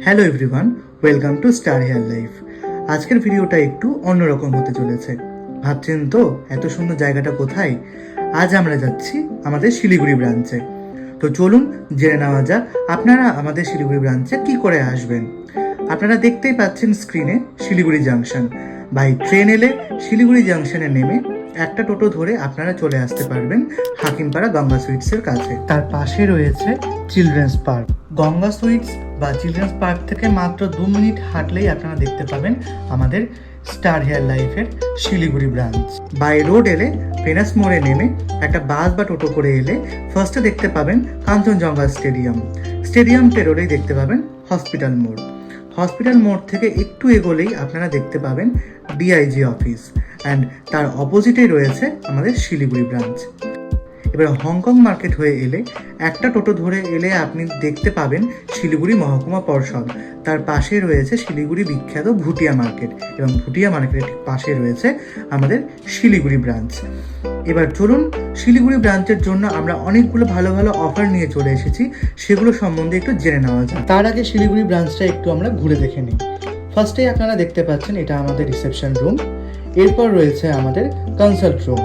Hello everyone, welcome to star hair life. আজকের ভিডিওটা একটু অন্যরকম হতে চলেছে। ভাবছেন তো এত সুন্দর জায়গাটা কোথায়? আজ আমরা যাচ্ছি আমাদের শিলিগুড়ি ব্রাঞ্চে। তো চলুন জেনে নেওয়া যাক আপনারা আমাদের শিলিগুড়ি ব্রাঞ্চে কি করে আসবেন। আপনারা দেখতেই পাচ্ছেন স্ক্রিনে শিলিগুড়ি জাংশন। বাই ট্রেন এলে শিলিগুড়ি জাংশনে নেমে একটা টোটো ধরে আপনারা চলে আসতে পারবেন হাকিমপাড়া গঙ্গা সুইটসের কাছে। তার পাশে রয়েছে চিলড্রেন্স পার্ক। গঙ্গা সুইটস বা চিলড্রেন্স পার্ক থেকে মাত্র 2 মিনিট হাঁটলেই আপনারা দেখতে পাবেন আমাদের স্টার হেয়ার লাইফের শিলিগুড়ি ব্রাঞ্চ। বাই রোড এলে ভেনাস মোড়ে নেমে একটা বাস বা টোটো করে এলে ফার্স্টে দেখতে পাবেন কাঞ্চনজঙ্ঘা স্টেডিয়াম পেরোলেই দেখতে পাবেন হসপিটাল মোড় থেকে একটু এগোলেই আপনারা দেখতে পাবেন ডিআইজি অফিস, অ্যান্ড তার অপোজিটেই রয়েছে আমাদের শিলিগুড়ি ব্রাঞ্চ। এবার হংকং মার্কেট হয়ে এলে একটা টোটো ধরে এলে আপনি দেখতে পাবেন শিলিগুড়ি মহকুমা পর্ষদ। তার পাশে রয়েছে শিলিগুড়ি বিখ্যাত ভুটিয়া মার্কেট, এবং ভুটিয়া মার্কেটের ঠিক পাশে রয়েছে আমাদের শিলিগুড়ি ব্রাঞ্চ। এবার চলুন শিলিগুড়ি ব্রাঞ্চের জন্য আমরা অনেকগুলো ভালো ভালো অফার নিয়ে চলে এসেছি, সেগুলো সম্বন্ধে একটু জেনে নেওয়া যায়। তার আগে শিলিগুড়ি ব্রাঞ্চটা একটু আমরা ঘুরে দেখে নিই। ফার্স্টেই আপনারা দেখতে পাচ্ছেন এটা আমাদের রিসেপশন রুম, এরপর রয়েছে আমাদের কনসাল্ট রুম,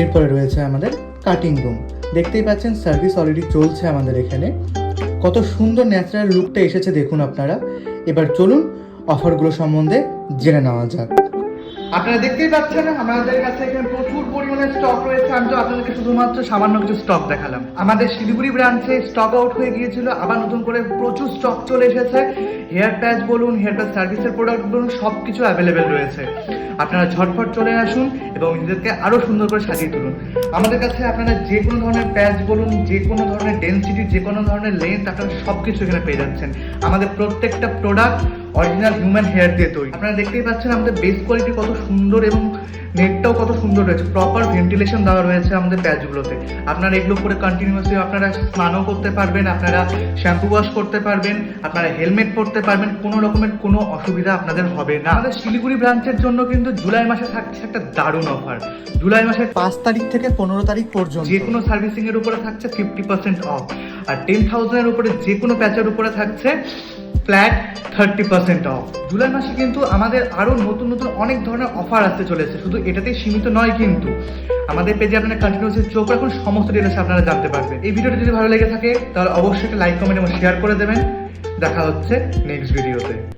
এরপরে রয়েছে আমাদের কাটিং রুম। দেখতেই পাচ্ছেন সার্ভিস অলরেডি চলছে আমাদের এখানে। কত সুন্দর ন্যাচারাল লুকটা এসেছে দেখুন আপনারা। এবার চলুন অফারগুলো সম্বন্ধে জেনে নেওয়া যাক। আপনারা দেখতেই পাচ্ছেন আমাদের কাছে এখানে প্রচুর পরিমাণে স্টক রয়েছে। আমি তো আপনাদেরকে শুধুমাত্র সামান্য কিছু স্টক দেখালাম। আমাদের শিলিগুড়ি ব্রাঞ্চে স্টক আউট হয়ে গিয়েছিল, আবার নতুন করে প্রচুর স্টক চলে এসেছে। হেয়ার প্যাচ বলুন, হেয়ার প্যাচ সার্ভিসের প্রোডাক্ট বলুন, সব কিছু অ্যাভেলেবেল রয়েছে। আপনারা ঝটফট চলে আসুন এবং নিজেদেরকে আরও সুন্দর করে সাজিয়ে তুলুন। আমাদের কাছে আপনারা যে কোনো ধরনের প্যাচ বলুন, যে কোনো ধরনের ডেন্সিটি, যে কোনো ধরনের লেন্থ, আপনারা সব কিছু এখানে পেয়ে যাচ্ছেন। আমাদের প্রত্যেকটা প্রোডাক্ট অরিজিনাল হিউম্যান হেয়ার দিয়ে তৈরি। আপনারা দেখতেই পাচ্ছেন আমাদের বেস কোয়ালিটি কত সুন্দর এবং নেটটাও কত সুন্দর রয়েছে। প্রপার ভেন্টিলেশন দেওয়া রয়েছে আমাদের প্যাচগুলোতে। আপনারা এগুলো করে কন্টিনিউয়াসলি আপনারা স্নানও করতে পারবেন, আপনারা শ্যাম্পু ওয়াশ করতে পারবেন, আপনারা হেলমেট পরতে পারবেন, কোনো রকমের কোনো অসুবিধা আপনাদের হবে না। আমাদের শিলিগুড়ি ব্রাঞ্চের জন্য কিন্তু জুলাই মাসে থাকছে একটা দারুণ অফার। জুলাই মাসের 5 তারিখ থেকে 15 তারিখ পর্যন্ত যে কোনো সার্ভিসিং এর উপরে থাকছে 50% অফ, আর 10,000 এর উপরে যে কোনো প্যাচের উপরে থাকছে ফ্ল্যাট 30% অফ। জুলাই মাসে কিন্তু আমাদের আরো নতুন নতুন অনেক ধরনের অফার আসতে চলেছে। শুধু এটাতেই সীমিত নয়, কিন্তু আমাদের পেজে আপনারা কন্টিনিউয়াসলি চোখ রাখুন, সমস্ত ডিটেইলস আপনারা জানতে পারবেন। এই ভিডিওটা যদি ভালো লেগে থাকে তাহলে অবশ্যই একটা লাইক, কমেন্ট এবং শেয়ার করে দেবেন। দেখা হচ্ছে নেক্সট ভিডিওতে।